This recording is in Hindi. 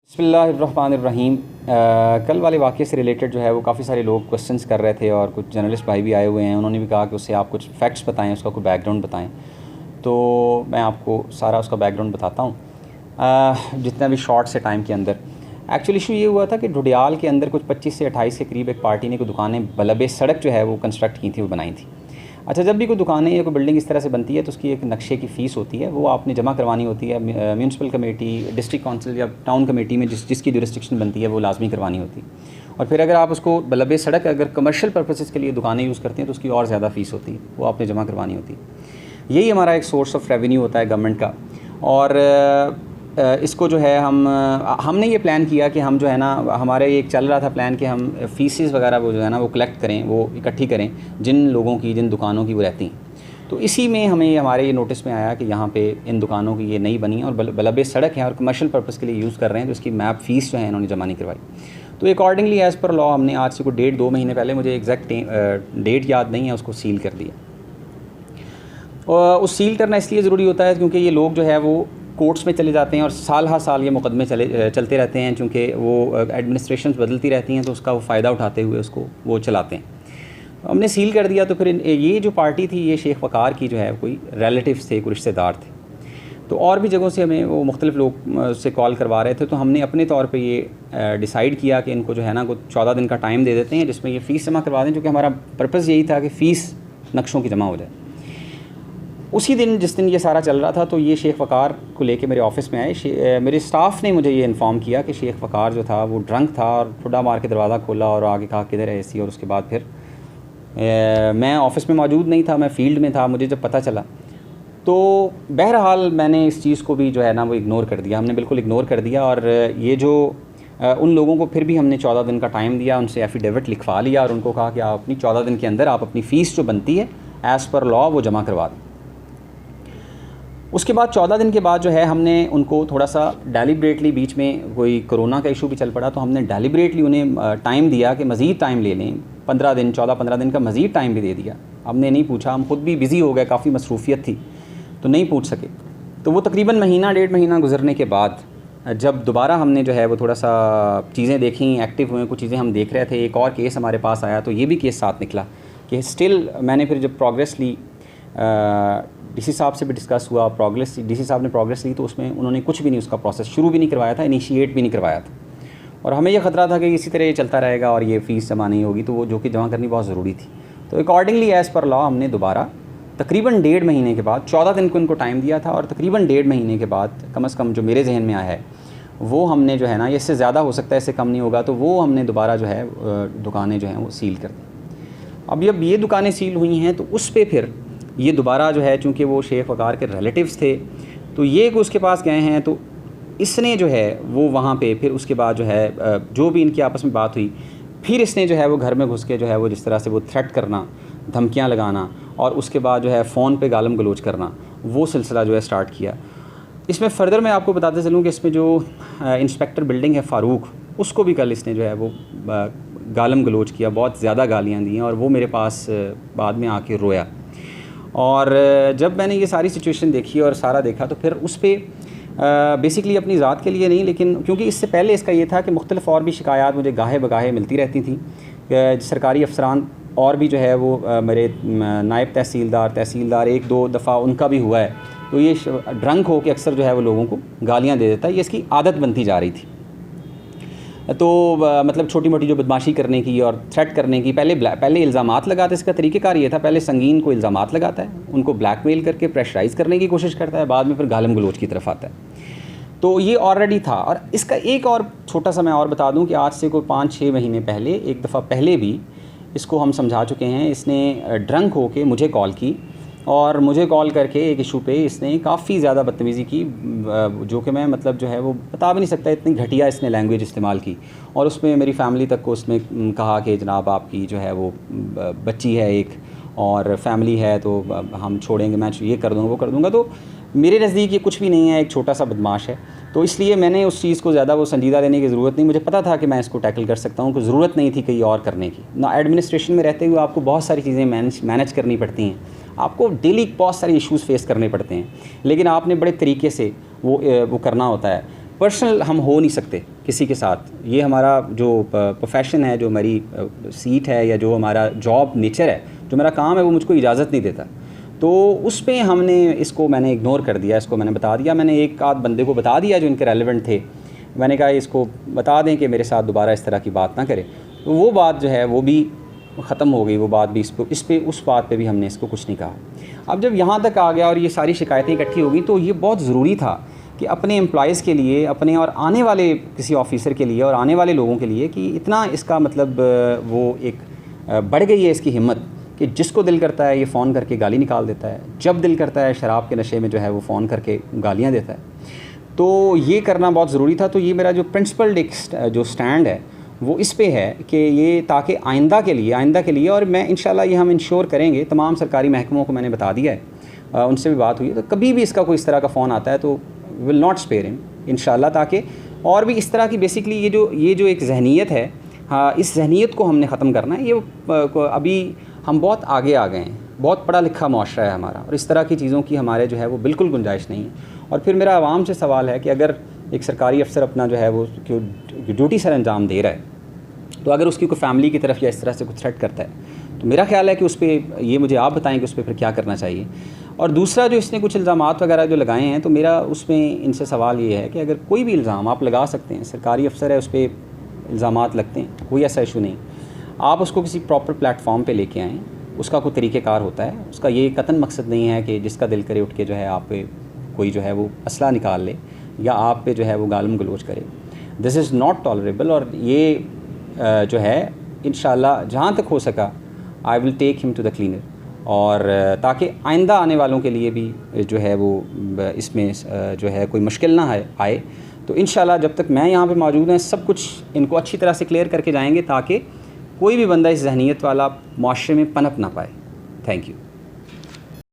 बिस्मिल्लाहिर्रहमानिर्रहीम। कल वाले वाक़े से रिलेटेड जो है वो काफ़ी सारे लोग क्वेश्चंस कर रहे थे और कुछ जर्नलिस्ट भाई भी आए हुए हैं। उन्होंने भी कहा कि उससे आप कुछ फैक्ट्स बताएं, उसका कोई बैकग्राउंड बताएं। तो मैं आपको सारा उसका बैकग्राउंड बताता हूँ जितना भी शॉर्ट से टाइम के अंदर। एक्चुअली इशू ये हुआ था कि ढुडियाल के अंदर कुछ 25 से 28 के करीब एक पार्टी ने कोई दुकानें बलबे सड़क जो है वो कंस्ट्रक्ट की थी, वो बनाई थी। अच्छा, जब भी कोई दुकानें या कोई बिल्डिंग इस तरह से बनती है तो उसकी एक नक्शे की फ़ीस होती है, वो आपने जमा करवानी होती है। म्यूनसिपल कमेटी, डिस्ट्रिक्ट काउंसिल या टाउन कमेटी में जिसकी जुरिस्डिक्शन बनती है वो लाजमी करवानी होती है। और फिर अगर आप उसको बलबे सड़क अगर कमर्शियल पर्पसेस के लिए दुकानें यूज़ करते हैं तो उसकी और ज़्यादा फ़ीस होती है, वो आपने जमा करवानी होती है। यही हमारा एक सोर्स ऑफ रेवेन्यू होता है गवर्नमेंट का। और इसको जो है हमने ये प्लान किया कि हम जो है ना, हमारे एक चल रहा था प्लान कि हम फ़ीसेस वगैरह वो जो है ना वो कलेक्ट करें, वो इकट्ठी करें जिन लोगों की, जिन दुकानों की वो रहती हैं। तो इसी में हमें हमारे ये नोटिस में आया कि यहाँ पे इन दुकानों की ये नई बनी और बलबे सड़क है और कमर्शियल पर्पज़ के लिए यूज़ कर रहे हैं, तो इसकी मैप फ़ीस जो है इन्होंने जमा नहीं करवाई। तो अकॉर्डिंगली एज़ पर लॉ हमने आज से कोई 1.5-2 महीने पहले, मुझे एग्जैक्ट डेट याद नहीं है, उसको सील कर दिया। और उस सील करना इसलिए ज़रूरी होता है क्योंकि ये लोग जो है वो कोर्ट्स में चले जाते हैं और साल हर साल ये मुकदमे चलते रहते हैं, चूँकि वो एडमिनिस्ट्रेशंस बदलती रहती हैं तो उसका वो फ़ायदा उठाते हुए उसको वो चलाते हैं। हमने सील कर दिया। तो फिर ये जो पार्टी थी ये शेख वक़ार की जो है कोई रिलेटिव्स थे, कोई रिश्तेदार थे। तो और भी जगहों से हमें वो मुख्तलिफ़ लोग से कॉल करवा रहे थे। तो हमने अपने तौर पे ये डिसाइड किया कि इनको जो है ना कुछ 14 दिन का टाइम दे देते हैं जिसमें ये फ़ीस जमा करवा दें, क्योंकि हमारा पर्पज़ यही था कि फ़ीस नक्शों की जमा हो जाए। उसी दिन जिस दिन ये सारा चल रहा था तो ये शेख वक़ार को लेके मेरे ऑफ़िस में आए। मेरे स्टाफ ने मुझे ये इन्फॉर्म किया कि शेख वक़ार जो था वो ड्रंक था और ठुड्डा मार के दरवाज़ा खोला और आगे कहा किधर है एसी। और उसके बाद फिर मैं ऑफ़िस में मौजूद नहीं था, मैं फ़ील्ड में था। मुझे जब पता चला तो बहरहाल मैंने इस चीज़ को भी जो है ना वो इग्नोर कर दिया, हमने बिल्कुल इग्नोर कर दिया। और ये जो उन लोगों को फिर भी हमने 14 दिन का टाइम दिया, उनसे एफ़िडेविट लिखवा लिया और उनको कहा कि आप अपनी 14 दिन के अंदर आप अपनी फ़ीस जो बनती है एज़ पर लॉ वो जमा करवा दें। उसके बाद 14 दिन के बाद जो है हमने उनको थोड़ा सा डेलिब्रेटली, बीच में कोई कोरोना का इशू भी चल पड़ा तो हमने डेलिब्रेटली उन्हें टाइम दिया कि मज़ीद टाइम ले लें, 15 दिन 14-15 दिन का मज़ीद टाइम भी दे दिया। हमने नहीं पूछा, हम खुद भी बिज़ी हो गए, काफ़ी मसरूफ़ियत थी तो नहीं पूछ सके। तो वो तकरीबन महीना 1.5 महीना गुजरने के बाद जब दोबारा हमने जो है वो थोड़ा सा चीज़ें देखी, एक्टिव हुए, कुछ चीज़ें हम देख रहे थे, एक और केस हमारे पास आया तो ये भी केस साथ निकला कि स्टिल मैंने फिर जब प्रोग्रेस ली, डीसी साहब से भी डिस्कस हुआ, डीसी साहब ने प्रोग्रेस ली तो उसमें उन्होंने कुछ भी नहीं, उसका प्रोसेस शुरू भी नहीं करवाया था, इनिशिएट भी नहीं करवाया था। और हमें यह ख़तरा था कि इसी तरह ये चलता रहेगा और ये फ़ीस जमा नहीं होगी, तो वो जो कि जमा करनी बहुत ज़रूरी थी। तो अकॉर्डिंगली एज़ पर लॉ हमने दोबारा तकरीबन 1.5 महीने के बाद 14 दिन को इनको टाइम दिया था और तकरीबन 1.5 महीने के बाद कम से कम जो मेरे जहन में आया है वो हमने जो है ना, इससे ज़्यादा हो सकता है, इससे कम नहीं होगा, तो वो हमने दोबारा जो है दुकानें जो हैं वो सील कर दी। अब ये दुकानें सील हुई हैं तो उस पर फिर ये दोबारा जो है, चूँकि वो शेख वक़ार के रिलेटिव्स थे तो ये उसके पास गए हैं, तो इसने जो है वो वहाँ पे फिर उसके बाद जो है जो भी इनकी आपस में बात हुई, फिर इसने जो है वो घर में घुस के जो है वो जिस तरह से वो थ्रेट करना, धमकियाँ लगाना और उसके बाद जो है फ़ोन पे गालम गलोच करना, वो सिलसिला जो है स्टार्ट किया। इसमें फ़र्दर मैं आपको बताते चलूँ कि इसमें जो इंस्पेक्टर बिल्डिंग है फ़ारूक, उसको भी कल इसने जो है वो गालम गलोच किया, बहुत ज़्यादा गालियाँ दी हैं और वो मेरे पास बाद में आके रोया। और जब मैंने ये सारी सिचुएशन देखी और सारा देखा तो फिर उस पर बेसिकली अपनी ज़ात के लिए नहीं, लेकिन क्योंकि इससे पहले इसका ये था कि मुख्तलिफ़ और भी शिकायत मुझे गाहे बगाहे मिलती रहती थी। सरकारी अफसरान और भी जो है वो मेरे नायब तहसीलदार 1-2 दफ़ा उनका भी हुआ है, तो ये ड्रंक हो के अक्सर जो है वो लोगों को गालियाँ दे देता है। ये इसकी आदत बनती जा रही थी। तो मतलब छोटी मोटी जो बदमाशी करने की और थ्रेट करने की, पहले इल्ज़ामात लगाता है। इसका तरीक़ेकार ये था, पहले संगीन को इल्ज़ामात लगाता है, उनको ब्लैकमेल करके प्रेशराइज़ करने की कोशिश करता है, बाद में फिर गालम गलोच की तरफ आता है। तो ये ऑलरेडी था। और इसका एक और छोटा सा मैं और बता दूं कि आज से कोई 5-6 महीने पहले, एक दफ़ा पहले भी इसको हम समझा चुके हैं। इसने ड्रंक होके मुझे कॉल की और मुझे कॉल करके एक इशू पे इसने काफ़ी ज़्यादा बदतमीज़ी की, जो कि मैं मतलब जो है वो बता भी नहीं सकता, इतनी घटिया इसने लैंग्वेज इस्तेमाल की। और उसमें मेरी फ़ैमिली तक को उसने कहा कि जनाब आपकी जो है वो बच्ची है एक और फैमिली है तो हम छोड़ेंगे, मैं ये कर दूँगा वो कर दूँगा। तो मेरे नज़दीक ये कुछ भी नहीं है, एक छोटा सा बदमाश है। तो इसलिए मैंने उस चीज़ को ज़्यादा वो संजीदा लेने की ज़रूरत नहीं, मुझे पता था कि मैं इसको टैकल कर सकता हूँ, कोई ज़रूरत नहीं थी कहीं और करने की ना। एडमिनिस्ट्रेशन में रहते हुए आपको बहुत सारी चीज़ें मैनेज करनी पड़ती हैं, आपको डेली बहुत सारे इश्यूज़ फेस करने पड़ते हैं, लेकिन आपने बड़े तरीके से वो करना होता है। पर्सनल हम हो नहीं सकते किसी के साथ। ये हमारा जो प्रोफेशन है, जो हमारी सीट है या जो हमारा जॉब नेचर है, जो मेरा काम है, वो मुझको इजाज़त नहीं देता। तो उस पे मैंने इग्नोर कर दिया, इसको मैंने बता दिया। मैंने एक आध बंदे को बता दिया जो इनके रेलेवेंट थे। मैंने कहा इसको बता दें कि मेरे साथ दोबारा इस तरह की बात ना करें। तो वो बात जो है वो भी ख़त्म हो गई। वो बात भी उस बात पे भी हमने इसको कुछ नहीं कहा। अब जब यहाँ तक आ गया और ये सारी शिकायतें इकट्ठी हो गई, तो ये बहुत ज़रूरी था कि अपने एम्प्लॉइज़ के लिए, अपने और आने वाले किसी ऑफिसर के लिए और आने वाले लोगों के लिए कि इतना इसका मतलब वो एक बढ़ गई है इसकी हिम्मत कि जिसको दिल करता है ये फ़ोन करके गाली निकाल देता है, जब दिल करता है शराब के नशे में जो है वो फ़ोन करके गालियाँ देता है। तो ये करना बहुत ज़रूरी था। तो ये मेरा जो प्रिंसिपल जो स्टैंड है वो इस पे है कि ये ताकि आइंदा के लिए और मैं इंशाल्लाह ये हम इंश्योर करेंगे। तमाम सरकारी महकमों को मैंने बता दिया है, उनसे भी बात हुई है। तो कभी भी इसका कोई इस तरह का फ़ोन आता है तो विल नॉट स्पेयर हिम इंशाल्लाह, ताकि और भी इस तरह की बेसिकली ये जो एक जहनीत है, हाँ, इस जहनीत को हमने ख़त्म करना है। ये अभी हम बहुत आगे आ गए हैं, बहुत पढ़ा लिखा मुआशरा है हमारा, और इस तरह की चीज़ों की हमारे जो है वो बिल्कुल गुंजाइश नहीं है। और फिर मेरा आवाम से सवाल है कि अगर एक सरकारी अफसर अपना जो है वो ड्यूटी सर अंजाम दे रहा है, तो अगर उसकी कोई फैमिली की तरफ या इस तरह से कुछ थ्रेट करता है, तो मेरा ख्याल है कि उस पर ये मुझे आप बताएं कि उस पर फिर क्या करना चाहिए। और दूसरा जो इसने कुछ इल्ज़ामात वगैरह जो लगाए हैं, तो मेरा उसमें इनसे सवाल ये है कि अगर कोई भी इल्ज़ाम आप लगा सकते हैं, सरकारी अफसर है उस पर इल्ज़ामात लगते हैं, कोई ऐसा इशू नहीं, आप उसको किसी प्रॉपर प्लेटफॉर्म पे लेके आएँ। उसका कोई तरीक़ेकार होता है, उसका ये कतन मकसद नहीं है कि जिसका दिल करे उठ के जो है आप पे कोई जो है वो असला निकाल ले या आप पे जो है वो गालम गलोच करे। This is not tolerable. और ये जो है इंशाल्लाह जहाँ तक हो सका I will take him to the cleaner, और ताकि आइंदा आने वालों के लिए भी जो है वो इसमें जो है कोई मुश्किल ना आए। तो इंशाल्लाह जब तक मैं यहाँ पे मौजूद हैं सब कुछ इनको अच्छी तरह से क्लियर करके जाएंगे, ताकि कोई भी बंदा इस जहनीत वाला मुआशरे में पनप ना पाए। Thank you.